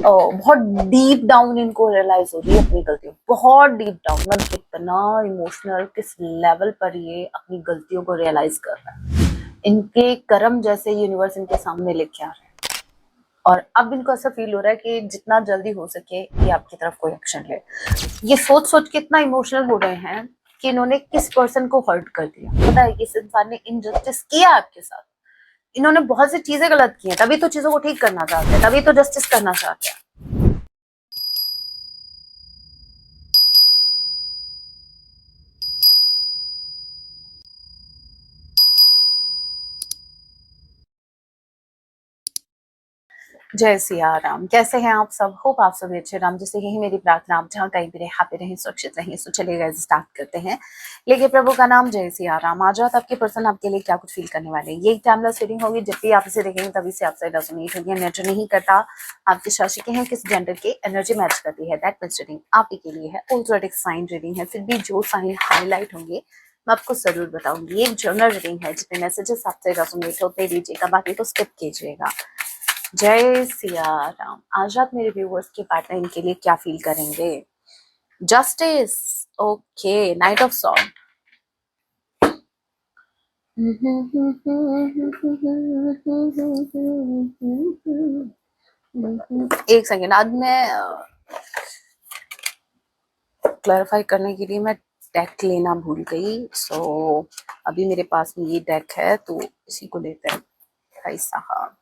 बहुत deep down इनको realise हो रही है अपनी गलतियों, बहुत डीप डाउन, मतलब कितना इमोशनल, किस लेवल पर ये अपनी गलतियों को रियलाइज कर रहा है। इनके कर्म जैसे यूनिवर्स इनके सामने लेके आ रहे हैं और अब इनको ऐसा फील हो रहा है कि जितना जल्दी हो सके ये आपकी तरफ कोई एक्शन ले। ये सोच सोच के इतना इमोशनल हो गए हैं कि इन्होंने किस पर्सन को हर्ट कर दिया। पता है इस इंसान ने इनजस्टिस किया आपके साथ, इन्होंने बहुत सी चीजें गलत की हैं, तभी तो चीजों को ठीक करना चाहते हैं, तभी तो जस्टिस करना चाहते हैं। जय सिया राम। कैसे हैं आप सब? होप आप सभी अच्छे। राम जैसे यही मेरी प्रार्थना, आप जहाँ कहीं भी रहे, हैप्पी रहें, सुरक्षित रहें। सो चलिए गाइस स्टार्ट करते हैं। लेके प्रभु का नाम, जय सिया राम। आज रात आपके पर्सन आपके लिए क्या कुछ फील करने वाले हैं, यही टाइमलेस रीडिंग होगी। जब भी आप इसे देखेंगे तभी से आपसे रेजोनेट होगी। मैटर नहीं करता आप किस राशि के हैं, किस जेंडर के, एनर्जी मैच करती है, दैट मींस रीडिंग आप ही के लिए है। ऑल्टोमेटिक साइन रीडिंग है, फिर भी जो साइन हाईलाइट होंगे मैं आपको जरूर बताऊंगी। एक जनरल रीडिंग है जिसमें मैसेजेस आपसे रेजोनेट होते दीजिएगा, बाकी को स्किप कीजिएगा। जय सिया राम। आज रात मेरे व्यूवर्स के पार्टनर इनके लिए क्या फील करेंगे? Justice, okay, night of sword. एक सेकेंड, आज मैं क्लैरिफाई करने के लिए मैं डेक लेना भूल गई। सो अभी मेरे पास में ये डेक है तो इसी को लेते हैं। भाई साहब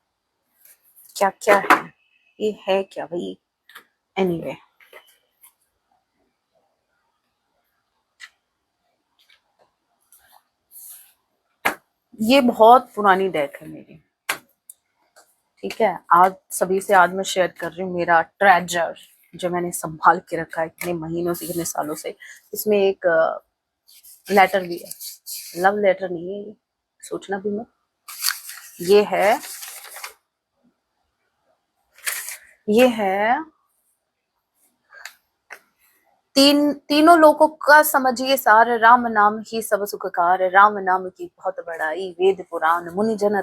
क्या क्या है, ये है क्या भाई? एनीवे ये बहुत पुरानी डेक है मेरी, ठीक है। आज सभी से आज मैं शेयर कर रही हूँ मेरा ट्रेजर जो मैंने संभाल के रखा है इतने महीनों से, इतने सालों से। इसमें एक लेटर भी है, लव लेटर नहीं है ये, सोचना भी मत। ये है तीनों लोगों का समझिए सार, राम नाम ही सब सुखकार, राम नाम की बहुत बड़ाई, वेद पुराण मुनि जन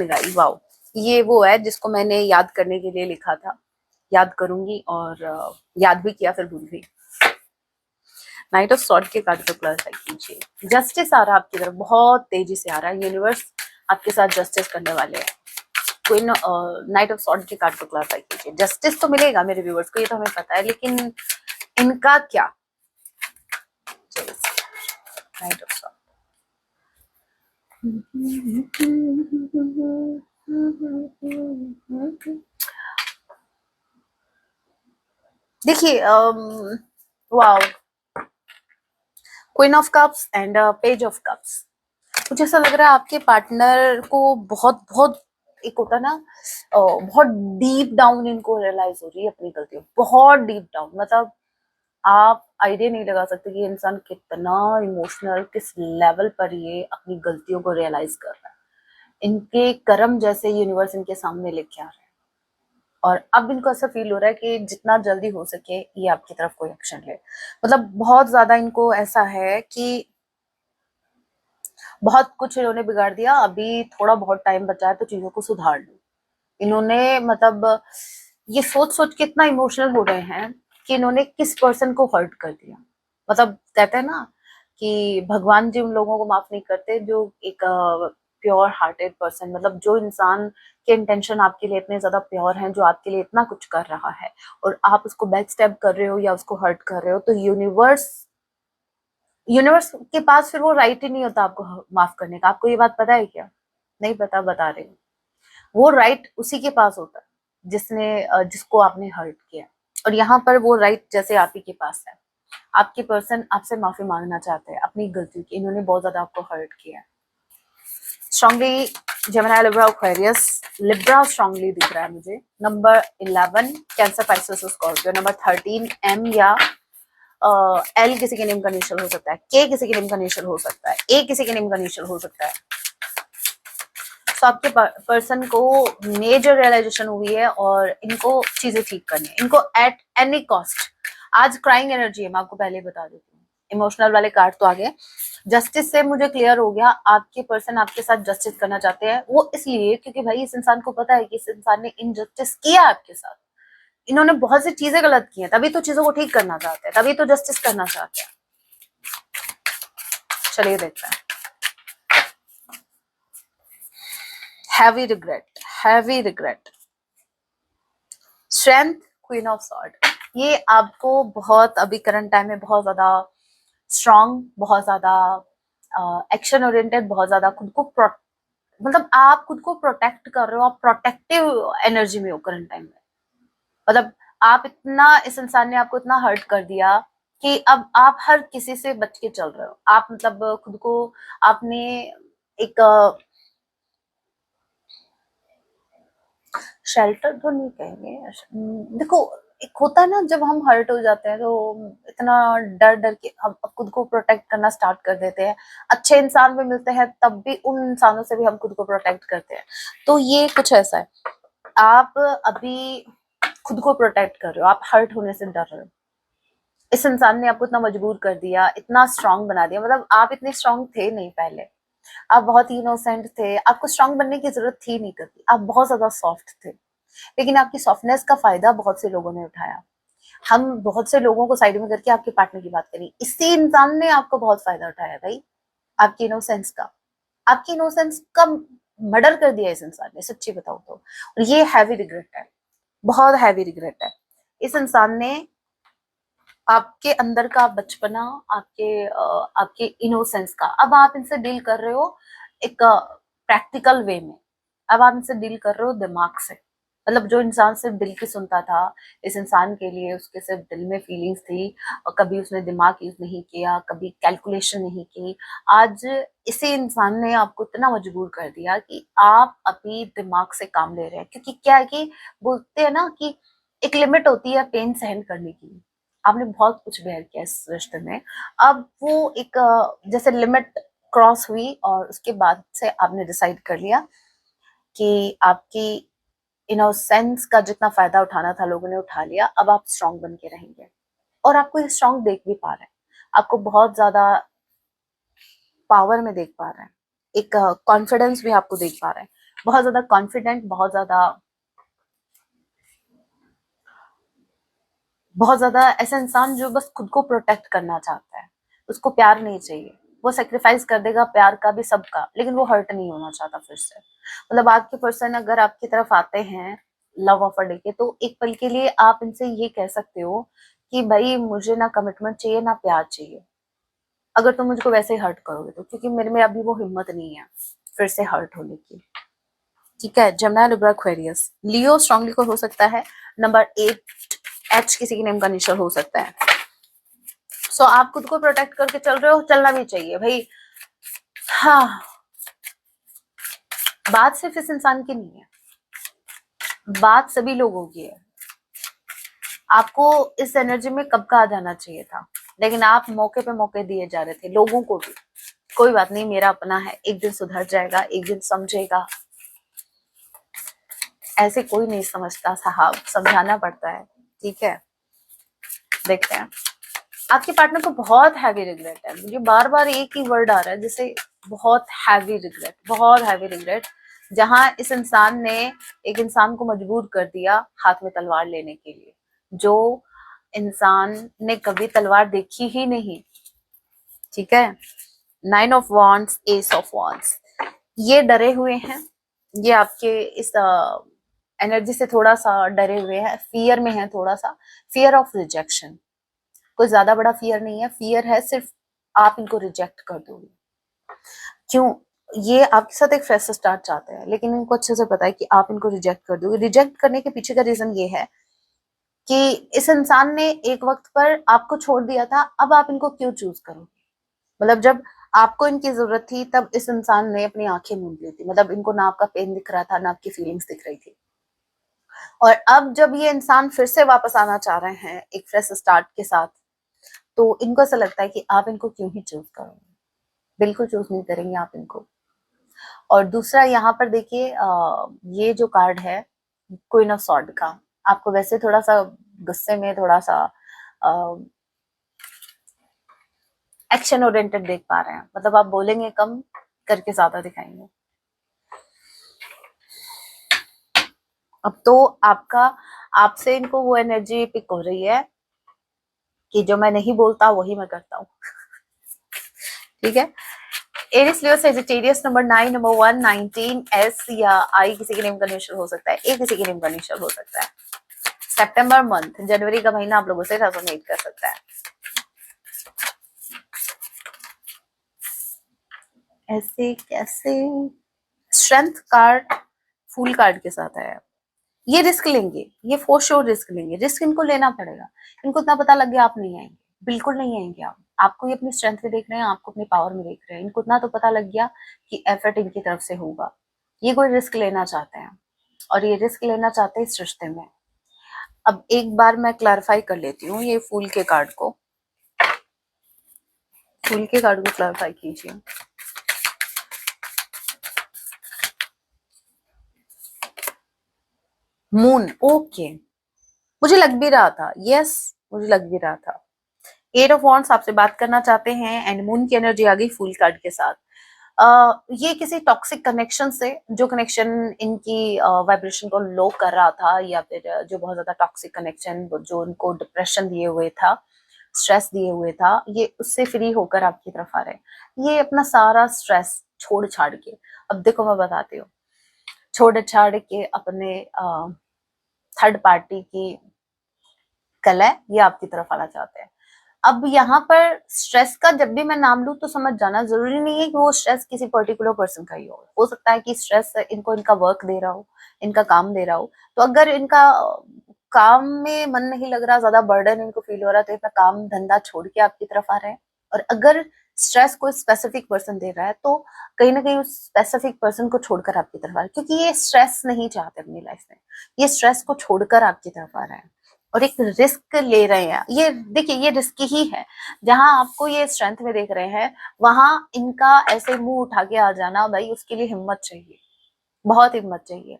गाई। वाओ, ये वो है जिसको मैंने याद करने के लिए लिखा था, याद करूंगी और याद भी किया फिर भूल गई। नाइट ऑफ सॉर्ड के कार्ड को क्लैरिफाई कीजिए। जस्टिस आ रहा है आपकी तरफ, बहुत तेजी से आ रहा है। यूनिवर्स आपके साथ जस्टिस करने वाले हैं। कोई नाइट ऑफ सॉर्ड के कार्ड को क्लैरिफाई कीजिए। जस्टिस तो मिलेगा मेरे व्यूवर्स को, ये तो हमें पता है, लेकिन इनका क्या? नाइट ऑफ सॉर्ड, देखिए wow, queen of cups and page of cups. मुझे ऐसा लग रहा है आपके पार्टनर को बहुत बहुत एक होता है ना, बहुत डीप डाउन इनको रियलाइज हो रही है अपनी गलतियों, बहुत डीप डाउन। मतलब आप आइडिया नहीं लगा सकते कि इंसान कितना इमोशनल, किस लेवल पर ये अपनी गलतियों को रियलाइज कर रहा है। इनके कर्म जैसे यूनिवर्स इनके सामने लेके आ रहे हैं और अब इनको ऐसा फील हो रहा है कि जितना जल्दी हो सके ये आपकी तरफ कोई एक्शन ले। मतलब बहुत ज्यादा इनको ऐसा है कि बहुत कुछ इन्होंने बिगाड़ दिया, अभी थोड़ा बहुत टाइम बचा है तो चीजों को सुधार लो। इन्होंने मतलब ये सोच सोच के इतना इमोशनल हो गए हैं कि इन्होंने किस पर्सन को हर्ट कर दिया। मतलब कहते हैं ना कि भगवान जी उन लोगों को माफ नहीं करते जो एक प्योर हार्टेड पर्सन, मतलब जो इंसान के इंटेंशन आपके लिए इतने ज्यादा प्योर हैं, जो आपके लिए इतना कुछ कर रहा है और आप उसको बैक स्टेप कर रहे हो या उसको हर्ट कर रहे हो, तो यूनिवर्स के पास फिर वो राइट ही नहीं होता आपको माफ करने का। आपको ये बात पता है क्या? नहीं पता, बता रही हूँ। वो राइट उसी के पास होता है जिसको आपने हर्ट किया, और यहाँ पर वो राइट जैसे आप ही के पास है। आपके पर्सन आपसे माफी मांगना चाहते हैं अपनी गलती की, इन्होंने बहुत ज्यादा आपको हर्ट किया है। Strongly Gemini, Libra, Aquarius. Libra strongly दिख रहा है मुझे। Number 11 Cancer, Pisces, Scorpio. Number 13 M या एल किसी के नेम का इनिशियल हो सकता है, के किसी के नेम का इनिशियल हो सकता है, ए किसी के नेम का इनिशियल हो सकता है। तो आपके पर्सन को मेजर रियलाइजेशन हुई है और इनको चीजें ठीक करनी है, इनको एट एनी कॉस्ट। आज क्राइंग एनर्जी है, मैं आपको पहले बता देती हूँ। इमोशनल वाले कार्ड तो आ गए। जस्टिस से मुझे क्लियर हो गया, आपके पर्सन आपके साथ जस्टिस करना चाहते हैं। वो इसलिए क्योंकि भाई इस इंसान को पता है कि इस इंसान ने इनजस्टिस किया आपके साथ, इन्होंने बहुत सी चीजें गलत की हैं, तभी तो चीजों को ठीक करना चाहते हैं, तभी तो जस्टिस करना चाहते हैं। चलिए देखते हैं। Heavy regret, heavy regret, strength, queen of sword. ये आपको बहुत अभी करंट टाइम में बहुत ज्यादा स्ट्रांग, बहुत ज्यादा एक्शन ओरिएंटेड, बहुत ज्यादा खुद को मतलब आप खुद को प्रोटेक्ट कर रहे हो, आप प्रोटेक्टिव एनर्जी में हो करंट टाइम में। मतलब आप इतना, इस इंसान ने आपको इतना हर्ट कर दिया कि अब आप हर किसी से बच के चल रहे हो। आप मतलब खुद को आपने एक शेल्टर तो नहीं कहेंगे, देखो एक होता है ना जब हम हर्ट हो जाते हैं तो इतना डर डर के हम खुद को प्रोटेक्ट करना स्टार्ट कर देते हैं। अच्छे इंसान भी मिलते हैं तब भी उन इंसानों से भी हम खुद को प्रोटेक्ट करते हैं। तो ये कुछ ऐसा है, आप अभी खुद को प्रोटेक्ट कर रहे हो, आप हर्ट होने से डर रहे हो। इस इंसान ने आपको इतना मजबूर कर दिया, इतना स्ट्रांग बना दिया। मतलब आप इतने स्ट्रांग थे नहीं पहले, आप बहुत ही इनोसेंट थे, आपको स्ट्रांग बनने की जरूरत थी नहीं करती, आप बहुत ज्यादा सॉफ्ट थे। लेकिन आपकी सॉफ्टनेस का फायदा बहुत से लोगों ने उठाया। हम बहुत से लोगों को साइड में करके आपके पार्टनर की बात करें, इसी इंसान ने आपको बहुत फायदा उठाया भाई, आपकी इनोसेंस का। आपकी इनोसेंस का मर्डर कर दिया इस इंसान ने, सच्ची बताऊं तो। और ये हैवी रिग्रेट है, बहुत हैवी रिग्रेट है। इस इंसान ने आपके अंदर का बचपना, आपके इनोसेंस का, अब आप इनसे डील कर रहे हो एक प्रैक्टिकल वे में। अब आप इनसे डील कर रहे हो दिमाग से। मतलब जो इंसान सिर्फ दिल की सुनता था, इस इंसान के लिए उसके सिर्फ दिल में फीलिंग्स थी और कभी उसने दिमाग यूज नहीं किया, कभी कैलकुलेशन नहीं की। आज इसी इंसान ने आपको इतना मजबूर कर दिया कि आप अभी दिमाग से काम ले रहे हैं। क्योंकि क्या है कि बोलते हैं ना कि एक लिमिट होती है पेन सहन करने की। आपने बहुत कुछ बेयर किया इस रिश्ते में, अब वो एक जैसे लिमिट क्रॉस हुई और उसके बाद से आपने डिसाइड कर लिया कि आपकी इनोसेंस का जितना फायदा उठाना था लोगों ने उठा लिया। अब आप स्ट्रांग बन के रहेंगे और आपको ये स्ट्रांग देख भी पा रहे हैं, आपको बहुत ज्यादा पावर में देख पा रहे हैं, एक कॉन्फिडेंस भी आपको देख पा रहे हैं, बहुत ज्यादा कॉन्फिडेंट, बहुत ज्यादा ऐसा इंसान जो बस खुद को प्रोटेक्ट करना चाहता है। उसको प्यार नहीं चाहिए, वो सेक्रीफाइस कर देगा प्यार का भी, सबका, लेकिन वो हर्ट नहीं होना चाहता फिर से। मतलब आपके पर्सन अगर आपकी तरफ आते हैं लव ऑफर लेके, तो एक पल के लिए आप इनसे ये कह सकते हो कि भाई मुझे ना कमिटमेंट चाहिए ना प्यार चाहिए, अगर तुम मुझको वैसे ही हर्ट करोगे तो, क्योंकि मेरे में अभी वो हिम्मत नहीं है फिर से हर्ट होने की। ठीक है, जेमिनी, लिब्रा, एक्वेरियस, लियो स्ट्रांगली को हो सकता है। नंबर 8 एच किसी की नेम का इनिशियल हो सकता है। सो आप खुद को प्रोटेक्ट करके चल रहे हो, चलना भी चाहिए भाई। हाँ, बात सिर्फ इस इंसान की नहीं है, बात सभी लोगों की है। आपको इस एनर्जी में कब का आ जाना चाहिए था, लेकिन आप मौके पे मौके दिए जा रहे थे लोगों को भी। कोई बात नहीं, मेरा अपना है, एक दिन सुधर जाएगा, एक दिन समझेगा। ऐसे कोई नहीं समझता साहब, समझाना पड़ता है। ठीक है, देखते हैं। आपके पार्टनर को बहुत हैवी रिग्रेट है, मुझे बार बार एक ही वर्ड आ रहा है जैसे, बहुत हैवी रिग्रेट, बहुत हैवी रिग्रेट। जहां इस इंसान ने एक इंसान को मजबूर कर दिया हाथ में तलवार लेने के लिए, जो इंसान ने कभी तलवार देखी ही नहीं। ठीक है, 9 of wands, S of wands, ये डरे हुए हैं, ये आपके इस एनर्जी से थोड़ा सा डरे हुए हैं, फियर में है, थोड़ा सा फियर ऑफ रिजेक्शन। कोई ज्यादा बड़ा फियर नहीं है, फियर है सिर्फ आप इनको रिजेक्ट कर दोगे। क्यों? ये आपके साथ एक फ्रेश स्टार्ट चाहते हैं, लेकिन इनको अच्छे से पता है कि आप इनको रिजेक्ट कर दोगे। रिजेक्ट करने के पीछे का रीजन ये है कि इस इंसान ने एक वक्त पर आपको छोड़ दिया था, अब आप इनको क्यों चूज करोगे? मतलब जब आपको इनकी जरूरत थी तब इस इंसान ने अपनी आंखें मूंद ली थी, मतलब इनको ना आपका पेन दिख रहा था ना आपकी फीलिंग्स दिख रही थी। और अब जब ये इंसान फिर से वापस आना चाह रहे हैं एक फ्रेश स्टार्ट के साथ, तो इनको ऐसा लगता है कि आप इनको क्यों ही चूज करोगे, बिल्कुल चूज नहीं करेंगे आप इनको। और दूसरा यहाँ पर देखिए, ये जो कार्ड है क्वीन ऑफ सॉर्ड का, आपको वैसे थोड़ा सा गुस्से में, थोड़ा सा एक्शन ओरिएंटेड देख पा रहे हैं, मतलब आप बोलेंगे कम, करके ज्यादा दिखाएंगे। अब तो आपका, आपसे इनको वो एनर्जी पिक हो रही है कि जो मैं नहीं बोलता वही मैं करता हूँ। ठीक है। Aries Leo Sagittarius number 9, number 1, 19, S या आई किसी के नेम का इनिशियल हो सकता है, ए किसी के नेम का इनिशियल हो सकता है। सितंबर मंथ, जनवरी का महीना आप लोगों से रेजोनेट कर सकता है। ऐसे कैसे? स्ट्रेंथ कार्ड फुल कार्ड के साथ है। ये रिस्क लेंगे, ये फॉर श्योर रिस्क लेंगे, रिस्क इनको लेना पड़ेगा। इनको इतना पता लग गया आप नहीं आएंगे, बिल्कुल नहीं आएंगे आप। आपको ये अपनी स्ट्रेंथ में देख रहे हैं, आपको अपनी पावर में देख रहे हैं। इनको इतना तो पता लग गया कि एफर्ट इनकी तरफ से होगा। ये कोई रिस्क लेना चाहते हैं और ये रिस्क लेना चाहते हैं इस रिश्ते में। अब एक बार मैं क्लैरिफाई कर लेती हूँ ये फूल के कार्ड को, फूल के कार्ड को क्लैरिफाई कीजिए। मून, ओके, मुझे लग भी रहा था, यस मुझे लग भी रहा था। एट ऑफ वॉन्ड्स आपसे बात करना चाहते हैं एंड मून की एनर्जी आ गई फुल कार्ड के साथ। ये किसी टॉक्सिक कनेक्शन से, जो कनेक्शन इनकी वाइब्रेशन को लो कर रहा था, या फिर जो बहुत ज्यादा टॉक्सिक कनेक्शन जो उनको डिप्रेशन दिए हुए था, स्ट्रेस दिए हुए था, ये उससे फ्री होकर आपकी तरफ आ रहे हैं। ये अपना सारा स्ट्रेस छोड़ छाड़ के, अब देखो मैं बताती हूँ, छोड़ छाड़ के अपने थर्ड पार्टी की कलह ये आपकी तरफ आना चाहते हैं। अब यहाँ पर स्ट्रेस का जब भी मैं नाम लूं तो समझ जाना, जरूरी नहीं है कि वो स्ट्रेस किसी पर्टिकुलर पर्सन का ही हो सकता है कि स्ट्रेस इनको इनका वर्क दे रहा हो, इनका काम दे रहा हो। तो अगर इनका काम में मन नहीं लग रहा, ज्यादा बर्डन इनको फील हो रहा है, तो इतना काम धंधा छोड़ के आपकी तरफ आ रहे हैं। और अगर स्ट्रेस कोई स्पेसिफिक पर्सन दे रहा है तो कहीं ना कहीं उस स्पेसिफिक पर्सन को छोड़कर आपकी तरफ आ रहा है, क्योंकि ये स्ट्रेस नहीं चाहते अपनी लाइफ में, ये स्ट्रेस को छोड़कर आपकी तरफ आ रहा है और एक रिस्क ले रहे हैं। ये देखिए, ये रिस्क ही है। जहां आपको ये स्ट्रेंथ में देख रहे हैं, वहां इनका ऐसे मुंह उठा के आ जाना, भाई उसके लिए हिम्मत चाहिए, बहुत हिम्मत चाहिए।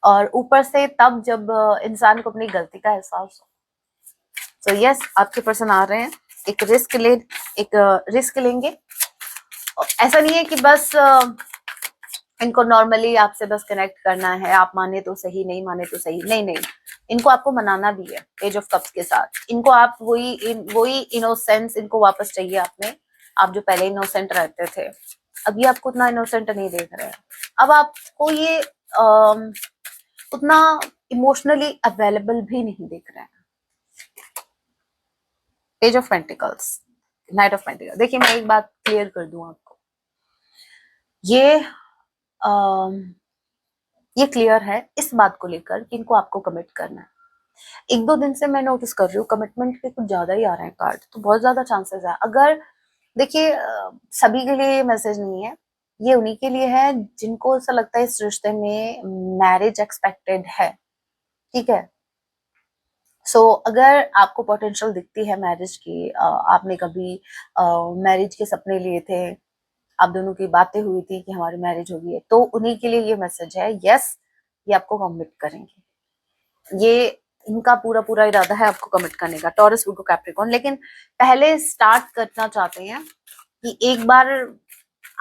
और ऊपर से तब जब इंसान को अपनी गलती का एहसास हो। तो यस, आपके पर्सन आ रहे हैं, एक रिस्क लेंगे। ऐसा नहीं है कि बस इनको नॉर्मली आपसे बस कनेक्ट करना है, आप माने तो सही, नहीं माने तो सही, नहीं नहीं, इनको आपको मनाना भी है पेज ऑफ कप्स के साथ। इनको आप वही इनोसेंस इनको वापस चाहिए आप में। आप जो पहले इनोसेंट रहते थे, अब ये आपको उतना इनोसेंट नहीं देख रहे हैं। अब आपको ये उतना इमोशनली अवेलेबल भी नहीं देख रहे हैं। Page of pentacles, night of pentacles. देखिए मैं एक बात क्लियर कर दूं आपको, ये क्लियर है इस बात को लेकर कि इनको आपको कमिट करना है। एक दो दिन से मैं नोटिस कर रही हूँ कमिटमेंट के कुछ ज्यादा ही आ रहे हैं कार्ड, तो बहुत ज्यादा चांसेस है। अगर देखिए सभी के लिए मैसेज नहीं है, ये उन्हीं के लिए है जिनको ऐसा लगता है इस रिश्ते में मैरिज एक्सपेक्टेड है। ठीक है। सो अगर आपको पोटेंशियल दिखती है मैरिज की, आपने कभी मैरिज के सपने लिए थे, आप दोनों की बातें हुई थी कि हमारी मैरिज होगी, तो उन्हीं के लिए ये मैसेज है। यस, ये आपको कमिट करेंगे, ये इनका पूरा पूरा इरादा है आपको कमिट करने का, टॉरस, वर्गो, कैप्रिकॉर्न। लेकिन पहले स्टार्ट करना चाहते हैं कि एक बार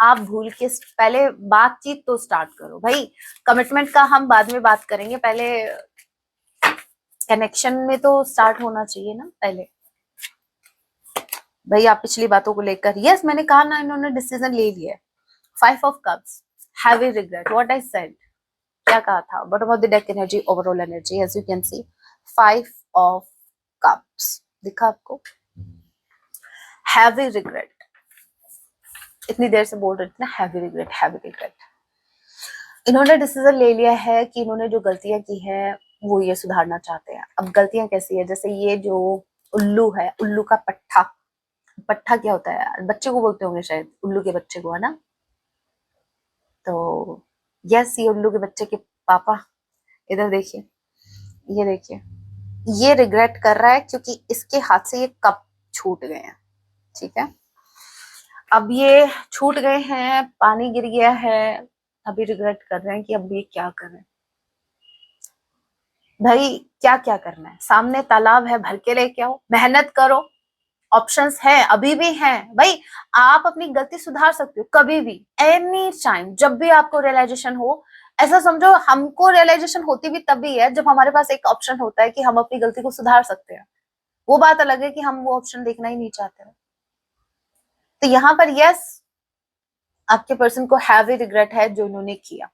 आप भूल के पहले बातचीत तो स्टार्ट करो भाई। कमिटमेंट का हम बाद में बात करेंगे, पहले कनेक्शन में तो स्टार्ट होना चाहिए ना पहले। भाई आप पिछली बातों को लेकर, यस मैंने कहा ना, इन्होंने डिसीजन ले लिया। 5 of cups, heavy regret, what I said, क्या कहा था। Bottom of the deck energy, overall energy, as you can see 5 of cups दिखा आपको। हैवी रिग्रेट, इतनी देर से बोल रही थी ना, हैवी रिग्रेट, हैवी रिग्रेट। इन्होंने डिसीजन ले लिया है कि इन्होंने जो गलतियां की है वो ये सुधारना चाहते हैं। अब गलतियां कैसी है, जैसे ये जो उल्लू है, उल्लू का पट्टा, पट्टा क्या होता है, बच्चे को बोलते होंगे शायद, उल्लू के बच्चे को, है ना। तो यस, ये उल्लू के बच्चे के पापा, इधर देखिए, ये देखिए, ये रिग्रेट कर रहा है क्योंकि इसके हाथ से ये कप छूट गए हैं। ठीक है, अब ये छूट गए हैं, पानी गिर गया है, अभी रिग्रेट कर रहे हैं कि अब ये क्या करें। भाई क्या क्या करना है, सामने तालाब है, भर के लेके आओ, मेहनत करो, ऑप्शंस हैं, अभी भी हैं भाई। आप अपनी गलती सुधार सकते हो कभी भी, एनी टाइम, जब भी आपको रियलाइजेशन हो। ऐसा समझो, हमको रियलाइजेशन होती भी तभी है जब हमारे पास एक ऑप्शन होता है कि हम अपनी गलती को सुधार सकते हैं। वो बात अलग है कि हम वो ऑप्शन देखना ही नहीं चाहते हैं। तो यहाँ पर यस, आपके पर्सन को हैवी रिग्रेट है जो उन्होंने किया।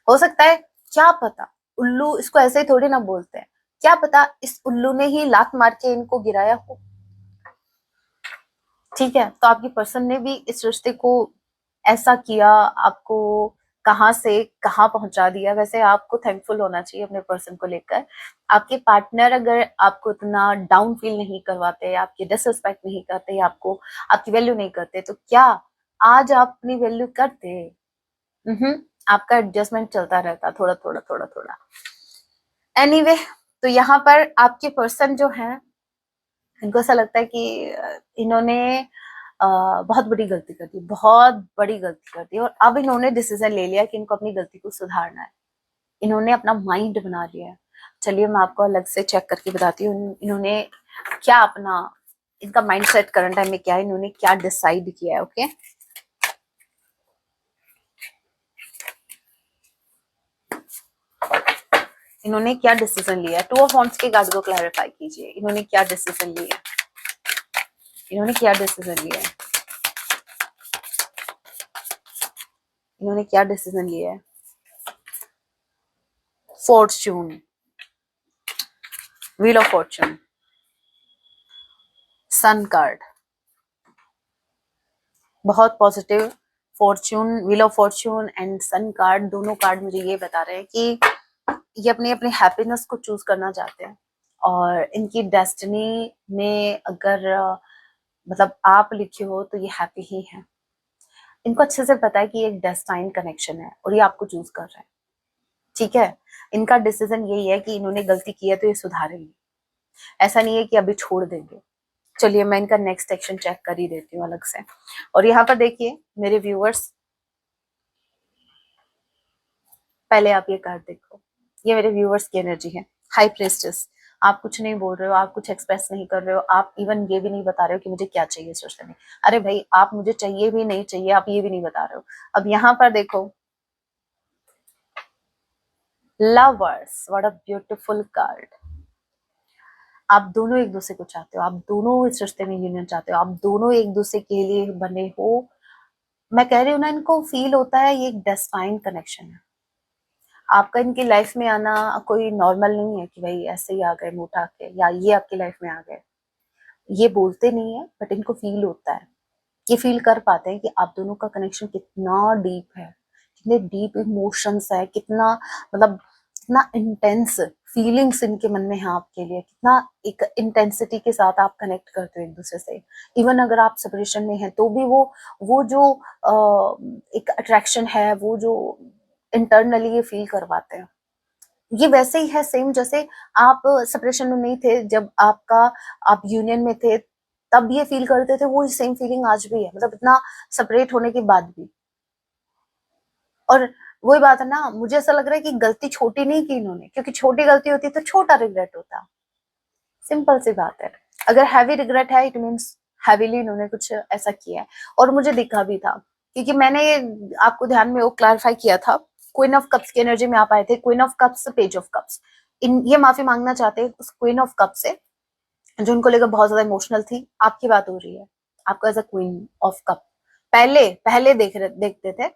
हो सकता है, क्या पता, उल्लू इसको ऐसे ही थोड़ी ना बोलते हैं, क्या पता इस उल्लू ने ही लात मार के इनको गिराया हो। ठीक है, तो आपकी पर्सन ने भी इस रिश्ते को ऐसा किया, आपको कहाँ से कहाँ पहुंचा दिया। वैसे आपको थैंकफुल होना चाहिए अपने पर्सन को लेकर। आपके पार्टनर अगर आपको इतना डाउन फील नहीं करवाते, आपकी डिसरिस्पेक्ट नहीं करते, आपको आपकी वैल्यू नहीं करते, तो क्या आज आप अपनी वैल्यू करते? आपका एडजस्टमेंट चलता रहता, थोड़ा थोड़ा थोड़ा थोड़ा। एनीवे, तो यहाँ पर आपके पर्सन जो है, इनको ऐसा लगता है कि इन्होंने बहुत बड़ी गलती कर दी, बहुत बड़ी गलती कर दी, और अब इन्होंने डिसीजन ले लिया कि इनको अपनी गलती को सुधारना है। इन्होंने अपना माइंड बना लिया है। चलिए मैं आपको अलग से चेक करके बताती हूँ इन्होंने क्या अपना, इनका माइंड सेट करंट टाइम में क्या है, इन्होंने क्या डिसाइड किया है। ओके, इन्होंने क्या डिसीजन लिया है। 2 ऑफ वांड्स के कार्ड को क्लैरिफाई कीजिए, इन्होंने क्या डिसीजन लिया है, इन्होंने क्या डिसीजन लिया है, इन्होंने क्या डिसीजन लिया है। Fortune, wheel of fortune, sun card, बहुत positive. Fortune, wheel of fortune and sun card, दोनों कार्ड मुझे ये बता रहे हैं कि ये अपनी अपनी हैप्पीनेस को चूज करना चाहते हैं, और इनकी डेस्टिनी में अगर मतलब आप लिखे हो तो ये हैप्पी ही है। इनको अच्छे से पता है कि ये एक डेस्टाइन कनेक्शन है और ये आपको चूज कर रहे हैं। ठीक है, इनका डिसीजन यही है कि इन्होंने गलती की है तो ये सुधारेंगे, ऐसा नहीं है कि अभी छोड़ देंगे। चलिए मैं इनका नेक्स्ट एक्शन चेक कर ही देती हूँ अलग से। और यहाँ पर देखिए मेरे व्यूअर्स, पहले आप ये कार्ड देखो, ये मेरे व्यूअर्स की एनर्जी है। हाई प्रेस्टेस, आप कुछ नहीं बोल रहे हो, आप कुछ एक्सप्रेस नहीं कर रहे हो, आप इवन ये भी नहीं बता रहे हो कि मुझे क्या चाहिए इस रिश्ते में। अरे भाई, आप मुझे चाहिए भी नहीं चाहिए, आप ये भी नहीं बता रहे हो। अब यहाँ पर देखो, lovers, what a beautiful card. आप दोनों एक दूसरे को चाहते हो, आप दोनों इस रिश्ते में यूनियन चाहते हो, आप दोनों एक दूसरे के लिए बने हो। मैं कह रही हूँ ना, इनको फील होता है ये एक डेस्टाइन कनेक्शन है। आपका इनकी लाइफ में आना कोई नॉर्मल नहीं है कि भाई ऐसे ही आ गए मुंह उठा के, या ये आपकी लाइफ में आ गए। ये बोलते नहीं है बट इनको फील होता है, ये फील कर पाते हैं कि आप दोनों का कनेक्शन कितना डीप है, कितने डीप इमोशंस है, कितना मतलब कितना इंटेंस फीलिंग्स इनके मन में है आपके लिए, कितना एक इंटेंसिटी के साथ आप कनेक्ट करते हो एक दूसरे से। इवन अगर आप सेपरेशन में है तो भी वो जो एक अट्रैक्शन है, वो जो इंटरनली ये फील करवाते हैं, ये वैसे ही है सेम जैसे आप सेपरेशन में नहीं थे, जब आप यूनियन में थे तब ये फील करते थे, वो सेम फीलिंग आज भी है, मतलब इतना सेपरेट होने के बाद भी। और वही बात है ना, मुझे ऐसा लग रहा है कि गलती छोटी नहीं की इन्होंने, क्योंकि छोटी गलती होती तो छोटा रिग्रेट होता। सिंपल सी बात है। अगर हैवी रिग्रेट है, इट मीन्स हैवीली इन्होंने कुछ ऐसा किया है, और मुझे दिखा भी था, क्योंकि मैंने आपको ध्यान में वो क्लैरिफाई किया था। क्वीन ऑफ कप्स की एनर्जी में आप आए थे, queen of cups, page of cups. इन ये माफी मांगना चाहते हैं उस क्वीन ऑफ कप से जो उनको लेकर बहुत ज्यादा इमोशनल थी। आपकी बात हो रही है, आपको as a queen of cup पहले पहले देखते थे।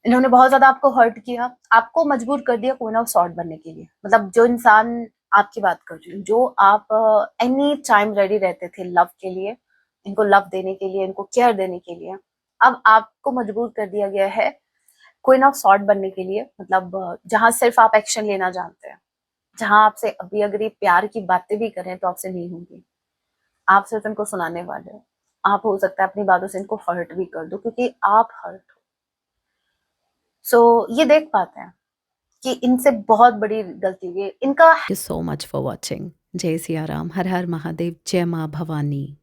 इन्होंने बहुत ज्यादा आपको हर्ट किया, आपको मजबूर कर दिया क्वीन ऑफ सॉर्ड बनने के लिए। मतलब जो इंसान, आपकी बात कर रही हूँ, जो आप एनी टाइम रेडी रहते थे लव के लिए, इनको लव देने के लिए, इनको केयर देने के लिए, अब आपको मजबूर कर दिया गया है क्वीन ऑफ सॉर्ड बनने के लिए। मतलब जहां सिर्फ आप एक्शन लेना जानते हैं, जहां आपसे अभी अगर ये प्यार की बातें भी करें तो आपसे नहीं होंगी, आप सिर्फ इनको सुनाने वाले हो। आप हो सकता है अपनी बातों से इनको हर्ट भी कर दो, क्योंकि आप हर्ट हो। सो ये देख पाते हैं कि इनसे बहुत बड़ी गलती हुई है इनका। Thank you so much for watching. जय सिया राम, हर हर महादेव, जय माँ भवानी।